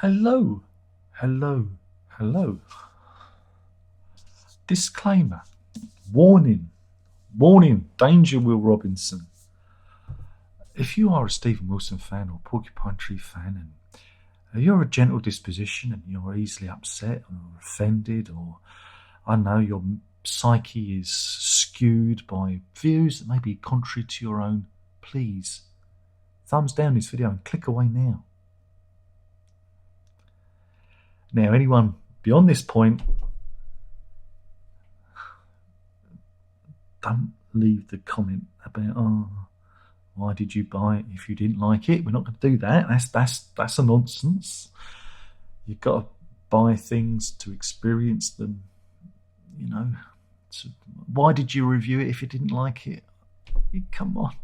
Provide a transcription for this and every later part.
Hello, hello, hello. Disclaimer. Warning. Warning. Danger, Will Robinson. If you are a Stephen Wilson fan or Porcupine Tree fan and you're a gentle disposition and you're easily upset or offended, or I know your psyche is skewed by views that may be contrary to your own, please thumbs down this video and click away now. Now, anyone beyond this point, don't leave the comment about, why did you buy it if you didn't like it? We're not going to do that. That's a nonsense. You've got to buy things to experience them, why did you review it if you didn't like it? Come on.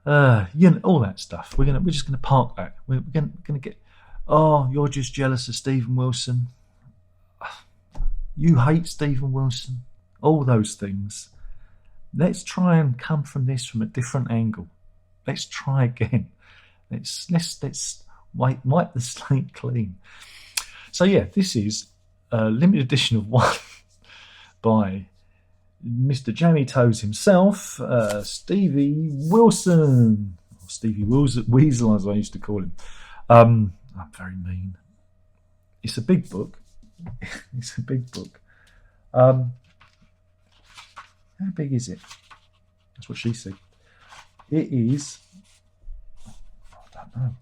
All that stuff. We're just gonna park that. We're gonna get. Oh, you're just jealous of Stephen Wilson. You hate Stephen Wilson. All those things. Let's try and come from this from a different angle. Let's try again. Let's wipe the slate clean. So yeah, this is a limited edition of one by Mr. Jammy Toes himself, Stevie Wilson, or Stevie Weasel as I used to call him. I'm very mean. It's a big book. It's a big book. How big is it? That's what she said. It is, I don't know.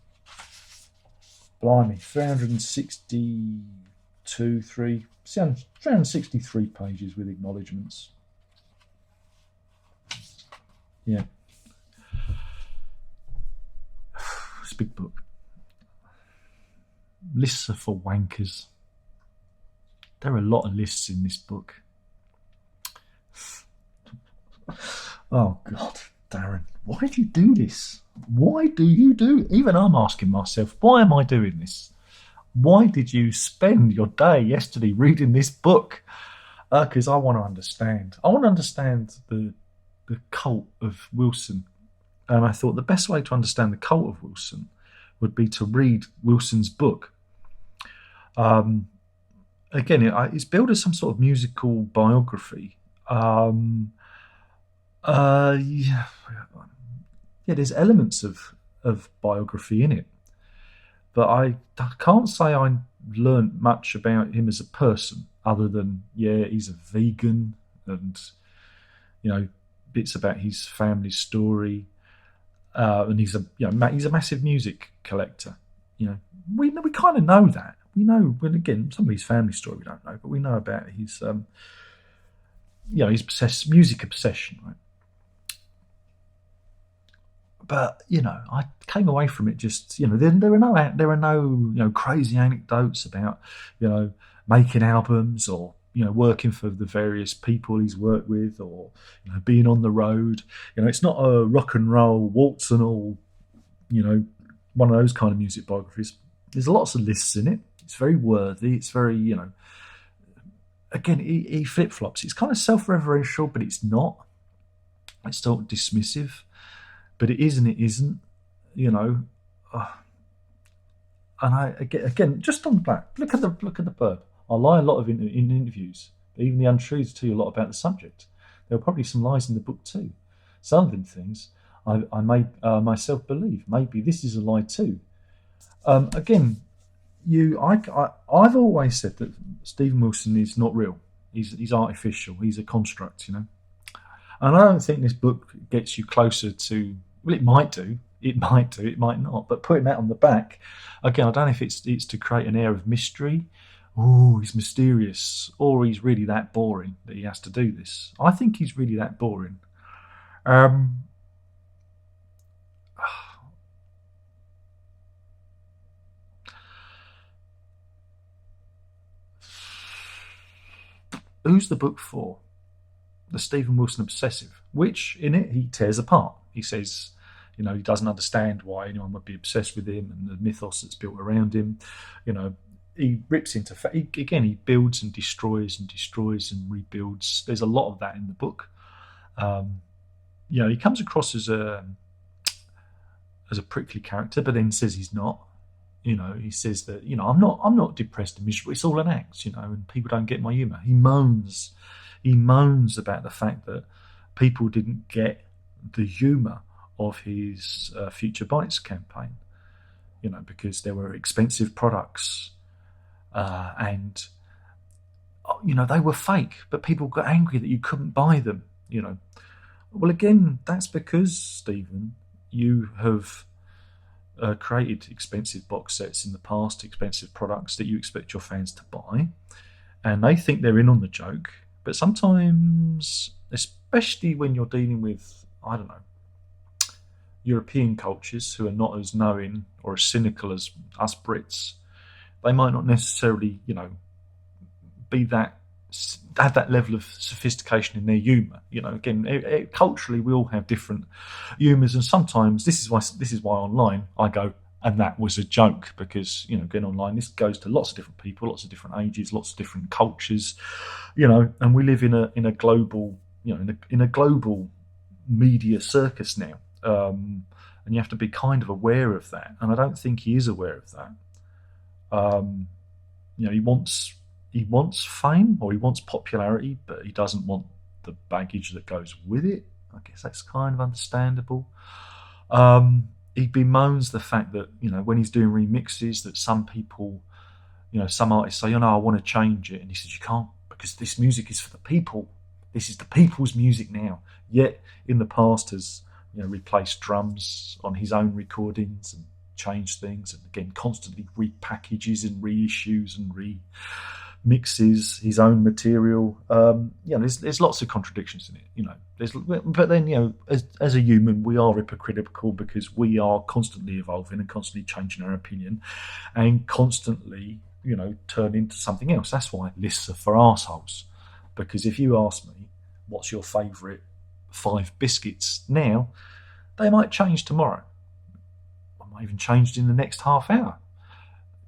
Blimey, 363 pages with acknowledgements. Yeah. It's a big book. Lists are for wankers. There are a lot of lists in this book. Oh God, Darren, why do you do this? Why do you do? Even I'm asking myself, why am I doing this? Why did you spend your day yesterday reading this book? Because I want to understand. I want to understand the cult of Wilson. And I thought the best way to understand the cult of Wilson would be to read Wilson's book. Again, it's billed as some sort of musical biography. There's elements of biography in it. But I can't say I learned much about him as a person, other than, he's a vegan and, bits about his family story. And he's a massive music collector. We kind of know that. We know, well, again, some of his family story we don't know, but we know about his, his music obsession, right? But I came away from it just there are no crazy anecdotes about making albums or working for the various people he's worked with or being on the road. It's not a rock and roll waltz and all one of those kind of music biographies. There's lots of lists in it. It's very worthy. It's very again he flip flops. It's kind of self-referential, but it's not. It's not dismissive. But it is and it isn't, And I again just on the back, look at the blurb. I lie a lot in interviews, but even the untruths tell you a lot about the subject. There are probably some lies in the book too. Some of them things I may myself believe. Maybe this is a lie too. I've always said that Stephen Wilson is not real. He's artificial. He's a construct, And I don't think this book gets you closer to. Well, it might do. It might do. It might not. But putting that on the back, again, I don't know if it's to create an air of mystery. Oh, he's mysterious, or he's really that boring that he has to do this. I think he's really that boring. Who's the book for? The Stephen Wilson obsessive, which in it he tears apart. He says, he doesn't understand why anyone would be obsessed with him and the mythos that's built around him. He rips into he builds and destroys and rebuilds. There's a lot of that in the book. He comes across as a prickly character, but then says he's not. He says that, I'm not depressed and miserable. It's all an act, and people don't get my humour. He moans about the fact that people didn't get the humour of his Future Bites campaign, because there were expensive products, and they were fake, but people got angry that you couldn't buy them. Well, again, that's because, Stephen, you have created expensive box sets in the past, expensive products that you expect your fans to buy, and they think they're in on the joke. But sometimes, especially when you're dealing with, I don't know, European cultures who are not as knowing or as cynical as us Brits, they might not necessarily, be that have that level of sophistication in their humour. Again, culturally we all have different humours, and sometimes this is why online I go, and that was a joke, because again, online this goes to lots of different people, lots of different ages, lots of different cultures, and we live in a global in a global media circus now, and you have to be kind of aware of that. And I don't think he is aware of that. He wants fame, or he wants popularity, but he doesn't want the baggage that goes with it. I guess that's kind of understandable. He bemoans the fact that when he's doing remixes, that some people, some artists say, I want to change it, and he says you can't, because this music is for the people. This is the people's music now. Yet in the past has replaced drums on his own recordings and changed things, and again constantly repackages and reissues and remixes his own material. There's lots of contradictions in it. But then as a human, we are hypocritical, because we are constantly evolving and constantly changing our opinion, and constantly turn into something else. That's why lists are for arseholes. Because if you ask me, what's your favourite 5 biscuits now, they might change tomorrow. They might even change in the next half hour.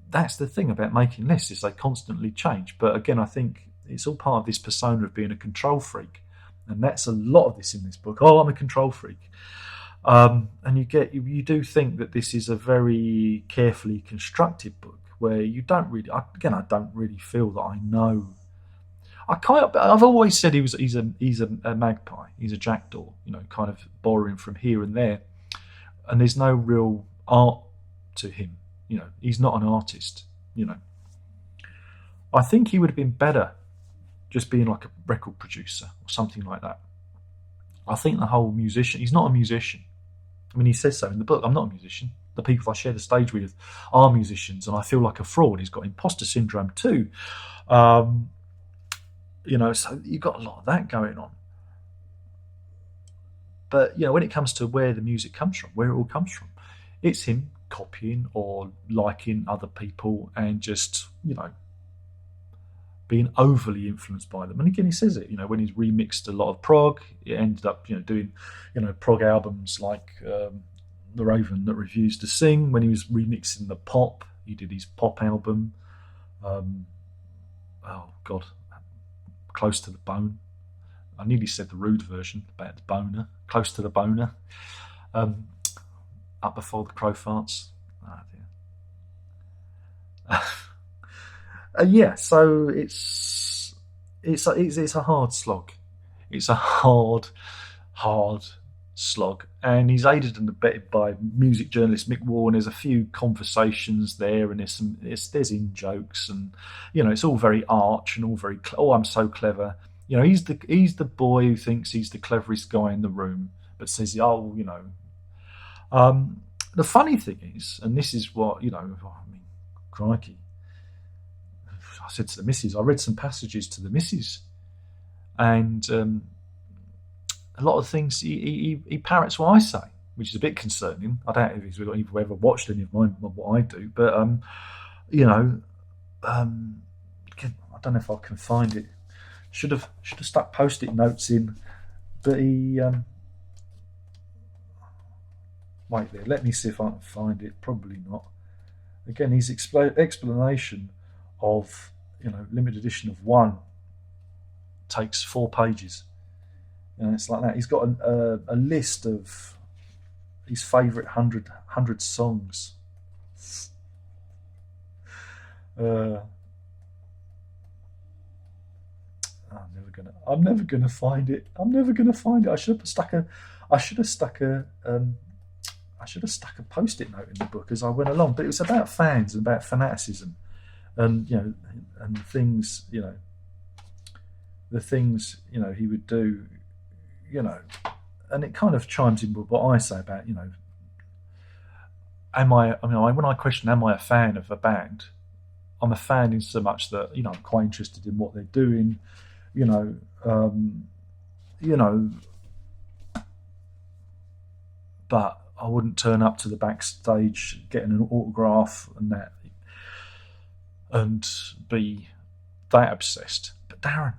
That's the thing about making lists, is they constantly change. But again, I think it's all part of this persona of being a control freak. And that's a lot of this in this book. I'm a control freak. And you do think that this is a very carefully constructed book, where you don't really, again, I don't really feel that I know. I've always said he's a magpie, he's a jackdaw, kind of borrowing from here and there, and there's no real art to him. He's not an artist. I think he would have been better just being like a record producer or something like that. I think the whole musician, he's not a musician. I mean, he says so in the book. I'm not a musician. The people I share the stage with are musicians, and I feel like a fraud. He's got imposter syndrome too. So you've got a lot of that going on. But, when it comes to where the music comes from, where it all comes from, it's him copying or liking other people and just, being overly influenced by them. And again, he says it, when he's remixed a lot of prog, it ended up, doing, prog albums like The Raven That Refused to Sing. When he was remixing the pop, he did his pop album. Close to the Bone. I nearly said the rude version about the boner. Close to the Boner. Up Before the Crow Farts. Oh dear. So it's a hard slog. It's a hard slog. And he's aided and abetted by music journalist Mick Warren. There's a few conversations there, and there's in jokes, and it's all very arch and all very I'm so clever. He's the boy who thinks he's the cleverest guy in the room, but says, the funny thing is, and this is what crikey, I said to the missus, I read some passages to the missus, and a lot of things he parrots what I say, which is a bit concerning. I doubt if he's ever watched any of what I do, but I don't know if I can find it. Should have stuck post-it notes in, but he wait there. Let me see if I can find it. Probably not. Again, his explanation of limited edition of 1 takes 4 pages. It's like that. He's got a list of his favourite 100 songs. Uh, I'm never gonna find it. I'm never gonna find it. I should have stuck I should have stuck a post-it note in the book as I went along. But it was about fans and about fanaticism, and and the things he would do, you know, and it kind of chimes in with what I say about am I? I mean, when I question, am I a fan of a band? I'm a fan in so much that I'm quite interested in what they're doing. You know, um, you know, but I wouldn't turn up to the backstage getting an autograph and be that obsessed. But Darren,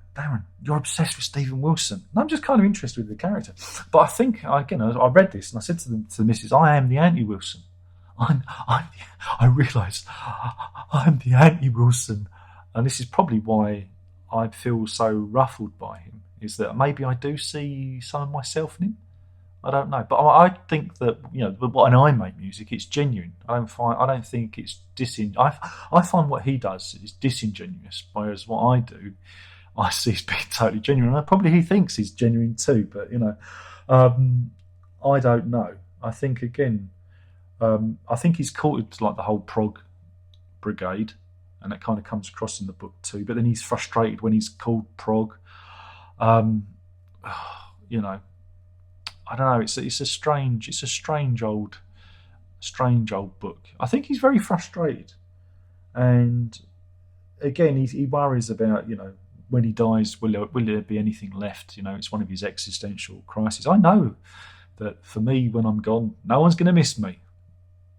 you're obsessed with Stephen Wilson. And I'm just kind of interested with the character. But I think I read this and I said to the missus, I am the anti-Wilson. I realised I'm the anti-Wilson, and this is probably why I feel so ruffled by him. Is that maybe I do see some of myself in him? I don't know, but I think that when I make music, it's genuine. I don't think it's I find what he does is disingenuous, whereas what I do, I see as being totally genuine. And probably he thinks he's genuine too, but I don't know. I think again. I think he's courted like the whole PROG brigade, and that kind of comes across in the book too. But then he's frustrated when he's called PROG. Um, I don't know. It's a strange old book. I think he's very frustrated, and again, he worries about when he dies, will there be anything left? It's one of his existential crises. I know that for me, when I'm gone, no one's going to miss me.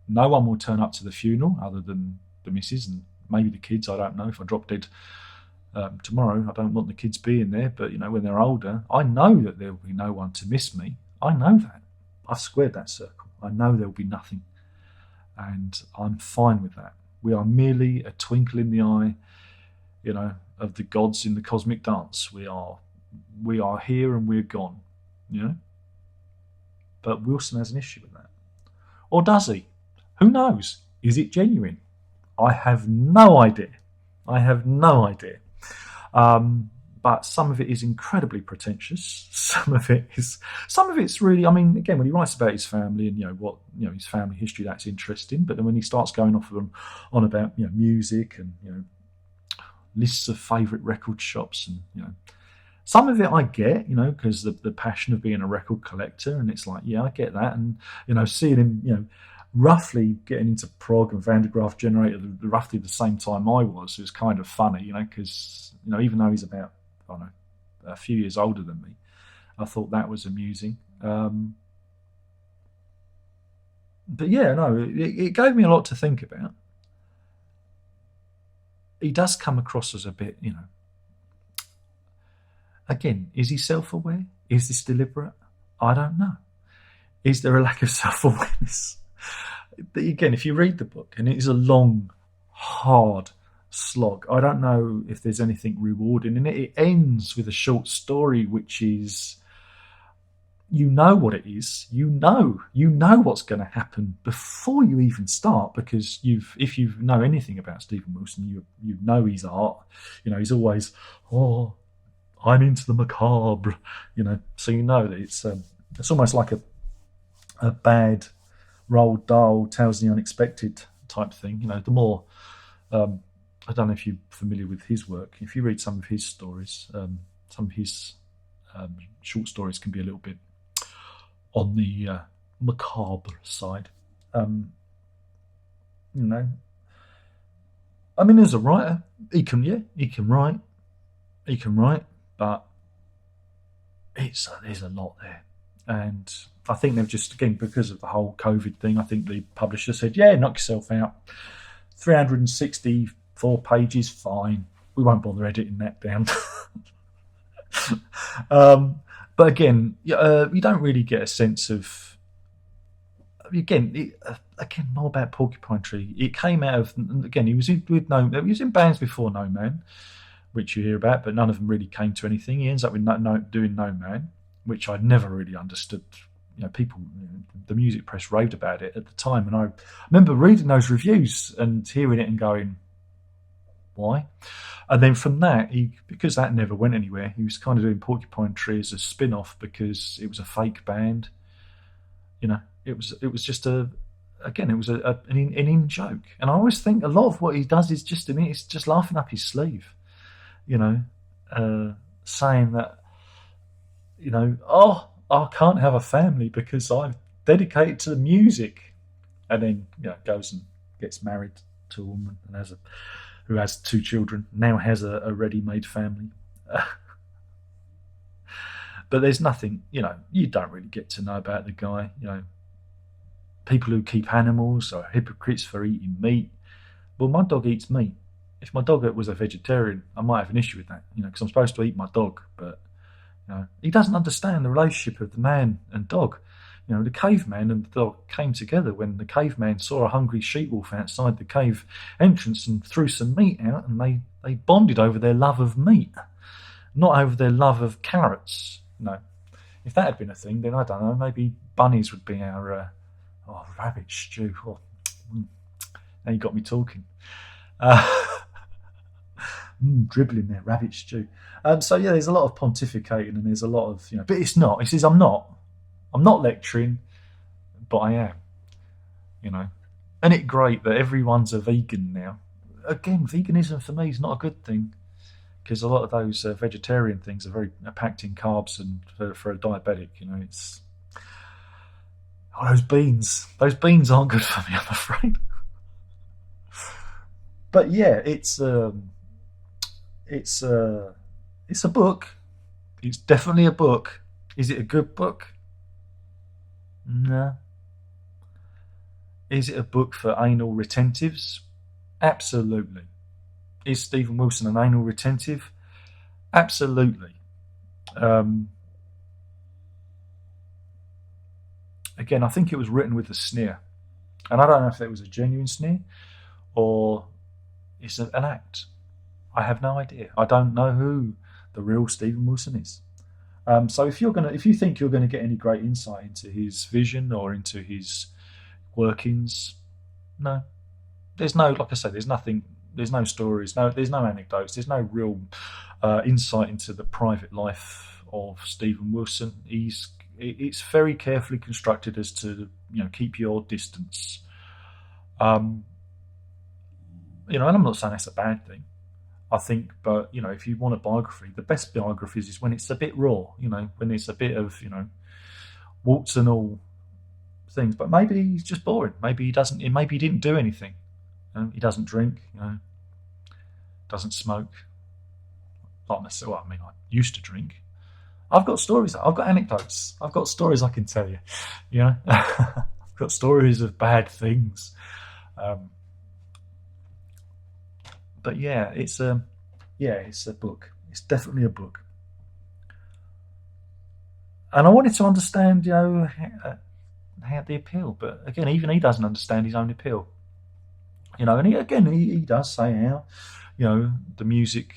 No one will turn up to the funeral other than the missus and maybe the kids. I don't know. If I drop dead tomorrow, I don't want the kids being there. But when they're older, I know that there will be no one to miss me. I know that. I've squared that circle. I know there will be nothing, and I'm fine with that. We are merely a twinkle in the eye, of the gods in the cosmic dance. We are here and we're gone. But Wilson has an issue with that, or does he? Who knows? Is it genuine? I have no idea. But some of it is incredibly pretentious. Some of it's really. I mean, again, when he writes about his family and his family history, that's interesting. But then when he starts going off on about music and lists of favourite record shops and some of it I get, because the passion of being a record collector, and it's like, yeah, I get that, and seeing him, roughly getting into PROG and Van de Graaff Generator roughly the same time I was. It was kind of funny, because even though he's about a few years older than me, I thought that was amusing. But yeah, no, it gave me a lot to think about. He does come across as a bit, again, is he self-aware? Is this deliberate? I don't know. Is there a lack of self-awareness? But again, if you read the book, and it is a long, hard slog, I don't know if there's anything rewarding in it. It ends with a short story, which is, what it is. You know what's going to happen before you even start, because if you know anything about Stephen Wilson, you know his art. He's always, I'm into the macabre. So that it's almost like a bad Roald Dahl Tales of the Unexpected type thing. The more I don't know if you're familiar with his work. If you read some of his stories, some of his short stories can be a little bit on the macabre side. I mean, as a writer, he can write, but there's a lot there. And I think they've just, again, because of the whole COVID thing, I think the publisher said, yeah, knock yourself out. 364 pages, fine. We won't bother editing that down. But again, you don't really get a sense of, again, more about Porcupine Tree. It came out of, again, he was in bands before No Man, which you hear about, but none of them really came to anything. He ends up with doing No Man, which I'd never really understood. People, the music press raved about it at the time, and I remember reading those reviews and hearing it and going, why. And then from that, because that never went anywhere, he was kind of doing Porcupine Tree as a spin-off because it was a fake band. It was just it was an in joke. And I always think a lot of what he does is just it's just laughing up his sleeve, you know, saying that, oh, I can't have a family because I'm dedicated to the music, and then goes and gets married to a woman and who has 2 children, now has a ready-made family. But there's nothing, you don't really get to know about the guy. People who keep animals are hypocrites for eating meat. Well, my dog eats meat. If my dog was a vegetarian, I might have an issue with that, because I'm supposed to eat my dog. But he doesn't understand the relationship of the man and dog. The caveman and the dog came together when the caveman saw a hungry sheep-wolf outside the cave entrance and threw some meat out, and they bonded over their love of meat, not over their love of carrots. If that had been a thing, then I don't know, maybe bunnies would be our rabbit stew. Now you got me talking. Dribbling there, rabbit stew. So yeah, there's a lot of pontificating, and there's a lot of but it's not. He says I'm not lecturing, but I am. And it's great that everyone's a vegan now. Again, veganism for me is not a good thing, because a lot of those vegetarian things are very packed in carbs, and for a diabetic, it's those beans. Those beans aren't good for me, I'm afraid. But yeah, it's a book. It's definitely a book. Is it a good book? No. Is it a book for anal retentives? Absolutely. Is Stephen Wilson an anal retentive? Absolutely. Again, I think it was written with a sneer. And I don't know if it was a genuine sneer or it's an act. I have no idea. I don't know who the real Stephen Wilson is. So if you think you're going to get any great insight into his vision or into his workings, no. There's no, like I say, there's nothing. There's no stories. There's no anecdotes. There's no real insight into the private life of Stephen Wilson. It's very carefully constructed as to keep your distance. And I'm not saying that's a bad thing. I think, but if you want a biography, the best biographies is when it's a bit raw. When it's a bit of warts and all things. But maybe he's just boring. Maybe he doesn't. Maybe he didn't do anything. He doesn't drink. Doesn't smoke. Not necessarily. Well, I used to drink. I've got stories. I've got anecdotes. I've got stories I can tell you. I've got stories of bad things. But yeah, it's a book. It's definitely a book. And I wanted to understand, how the appeal. But again, even he doesn't understand his own appeal. And he does say how, the music,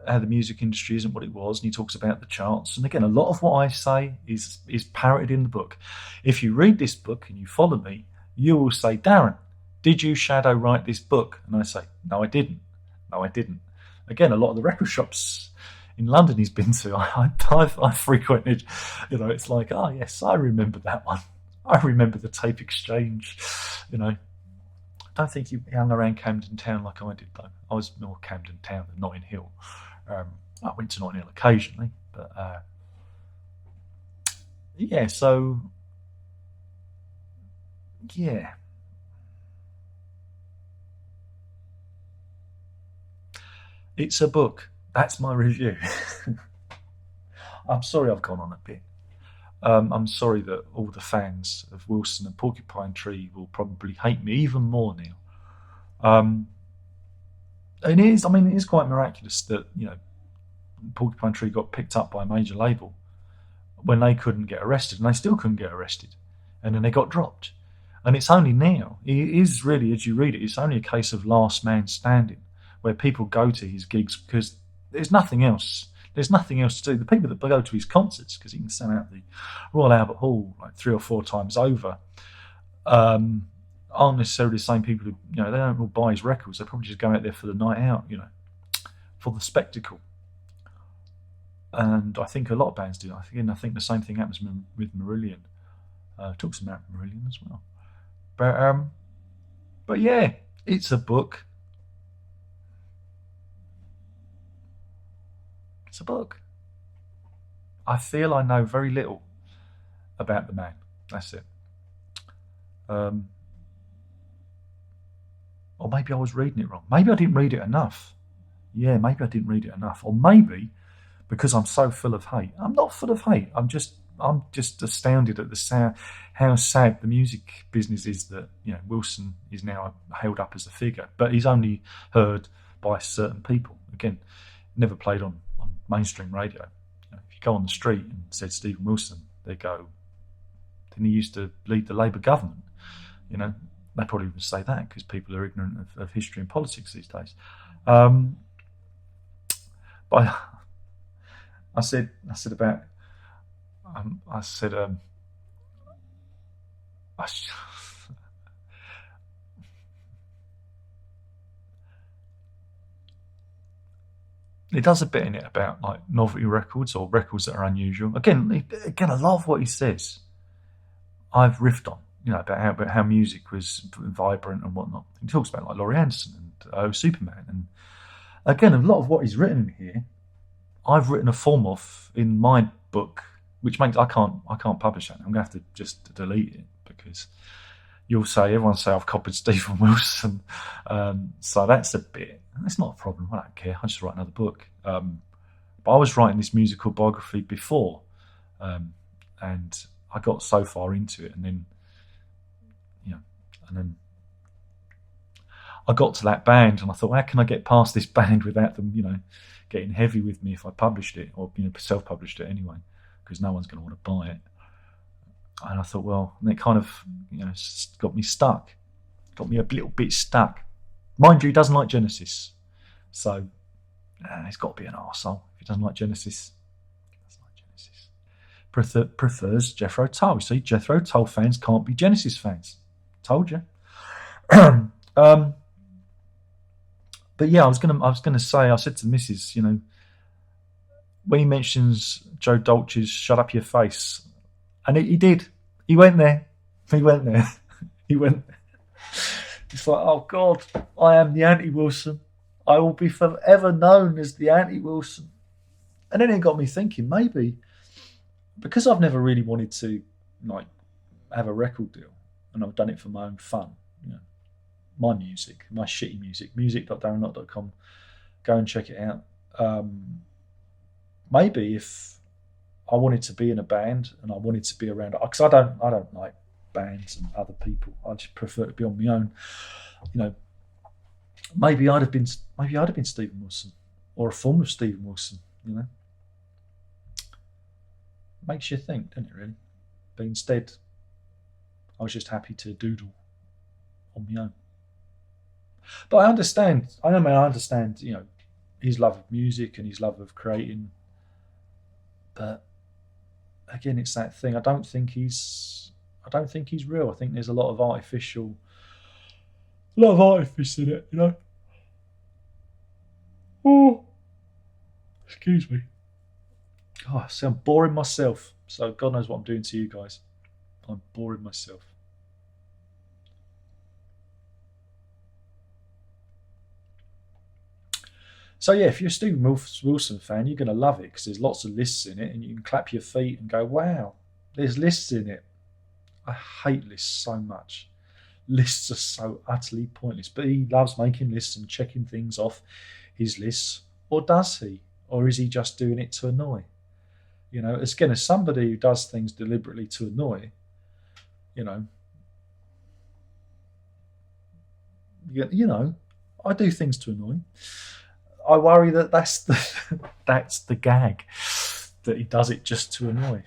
how the music industry isn't what it was, and he talks about the charts. And again, a lot of what I say is parroted in the book. If you read this book and you follow me, you will say, Darren, did you shadow write this book? And I say, no, I didn't. No, I didn't. Again, a lot of the record shops in London he's been to, I've frequented. It's like, oh yes, I remember that one. I remember the tape exchange. I don't think he hung around Camden Town like I did, though. I was more Camden Town than Notting Hill. I went to Notting Hill occasionally, but yeah. So yeah. It's a book. That's my review. I'm sorry I've gone on a bit. I'm sorry that all the fans of Wilson and Porcupine Tree will probably hate me even more now. It is quite miraculous that, Porcupine Tree got picked up by a major label when they couldn't get arrested, and they still couldn't get arrested. And then they got dropped. And it's only now, it is really, as you read it, it's only a case of last man standing, where people go to his gigs because there's nothing else. There's nothing else to do. The people that go to his concerts, because he can sell out the Royal Albert Hall like 3 or 4 times over, aren't necessarily the same people who, they don't all buy his records. They probably just go out there for the night out, for the spectacle. And I think a lot of bands do. I think the same thing happens with Marillion. Talks about Marillion as well. But yeah, it's a book. It's a book. I feel I know very little about the man. That's it. Um, or maybe I was reading it wrong. Maybe I didn't read it enough. Yeah, maybe I didn't read it enough. Or maybe because I'm so full of hate. I'm not full of hate. I'm just astounded at the how sad the music business is that Wilson is now held up as a figure, but he's only heard by certain people. Again, never played on mainstream radio. If you go on the street and said Stephen Wilson, they go, didn't he used to lead the Labour government? They probably would say that because people are ignorant of history and politics these days. But I said about I said it does a bit in it about like novelty records or records that are unusual. Again, I love what he says. I've riffed on, about how music was vibrant and whatnot. He talks about like Laurie Anderson and Superman, and again, a lot of what he's written here, I've written a form of in my book, which makes I can't publish that. I'm going to have to just delete it because everyone say I've copied Stephen Wilson. So that's a bit. That's not a problem. I don't care. I just write another book. But I was writing this musical biography before, and I got so far into it, and then I got to that band, and I thought, how can I get past this band without them, getting heavy with me if I published it, or self-published it anyway, because no one's going to want to buy it. And I thought, well, and it kind of, got me stuck, got me a little bit stuck. Mind you, he doesn't like Genesis, so he's got to be an arsehole if he doesn't like Genesis. Prefers Jethro Tull. You see, Jethro Tull fans can't be Genesis fans. Told you. But yeah, I was gonna say, I said to the missus, when he mentions Joe Dolce's "Shut Up Your Face," and he did. He went there. He went there. He went there. It's like, oh God, I am the anti-Wilson. I will be forever known as the anti-Wilson. And then it got me thinking, maybe because I've never really wanted to have a record deal, and I've done it for my own fun. My music, my shitty music, music.darrenlott.com. Go and check it out. Maybe if I wanted to be in a band and I wanted to be around, because I don't like bands and other people. I just prefer to be on my own. Maybe I'd have been Stephen Wilson, or a form of Stephen Wilson. Makes you think, doesn't it? Really, but instead, I was just happy to doodle on my own. But I understand, his love of music and his love of creating. But again, it's that thing. I don't think he's real. I think there's a lot of artifice in it, Oh, excuse me. Oh, I see, I'm boring myself. So God knows what I'm doing to you guys. I'm boring myself. So yeah, if you're a Stephen Wilson fan, you're going to love it because there's lots of lists in it, and you can clap your feet and go, "Wow, there's lists in it." I hate lists so much. Lists are so utterly pointless. But he loves making lists and checking things off his lists, or does he? Or is he just doing it to annoy? As somebody who does things deliberately to annoy, I do things to annoy. I worry that that's the gag, that he does it just to annoy.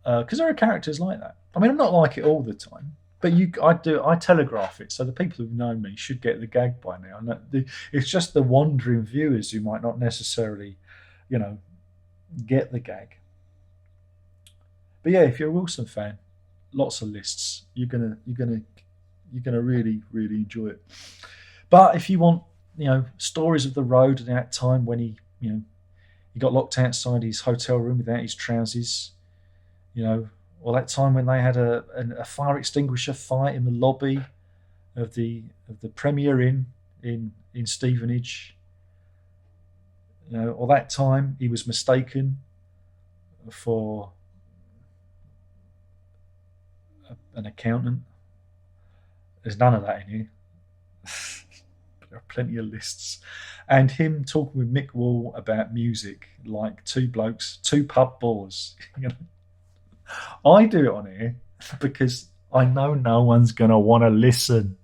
Because there are characters like that. I mean, I'm not like it all the time, but I telegraph it, so the people who know me should get the gag by now. And it's just the wandering viewers who might not necessarily, get the gag. But yeah, if you're a Wilson fan, lots of lists. You're gonna really, really enjoy it. But if you want stories of the road and that time when he got locked outside his hotel room without his trousers. Or that time when they had a fire extinguisher fight in the lobby of the Premier Inn in Stevenage. Or that time he was mistaken for an accountant. There's none of that in here. But there are plenty of lists. And him talking with Mick Wall about music like two blokes, two pub bores. I do it on here because I know no one's going to want to listen.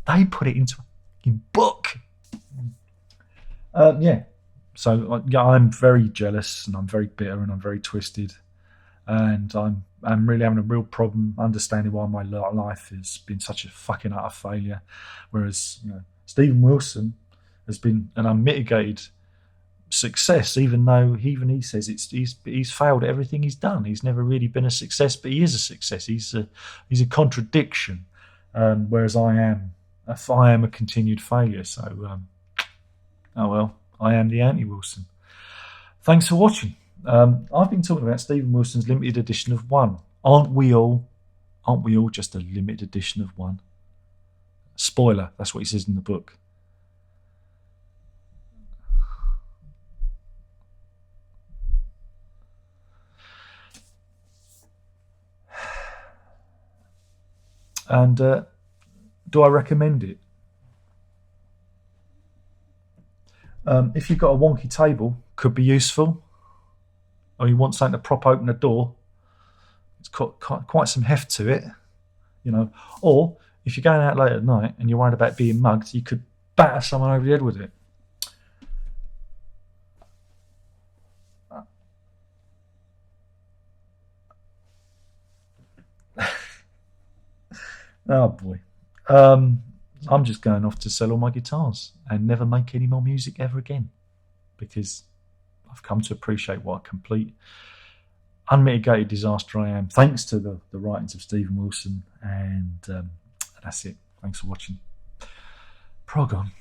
They put it into a book. Yeah. So I'm very jealous and I'm very bitter and I'm very twisted. And I'm really having a real problem understanding why my life has been such a fucking utter failure. Whereas Stephen Wilson has been an unmitigated success, even though he says he's failed at everything he's done. He's never really been a success, but he is a success. He's a contradiction. Whereas I am a continued failure. So oh well, I am the anti-Wilson. Thanks for watching. I've been talking about Stephen Wilson's limited edition of One. Aren't we all just a limited edition of One? Spoiler, that's what he says in the book. And do I recommend it? If you've got a wonky table, could be useful. Or you want something to prop open a door, it's got quite some heft to it, Or if you're going out late at night and you're worried about being mugged, you could batter someone over the head with it. Oh boy. I'm just going off to sell all my guitars and never make any more music ever again, because I've come to appreciate what a complete, unmitigated disaster I am, thanks to the writings of Stephen Wilson. And that's it. Thanks for watching. Prog on.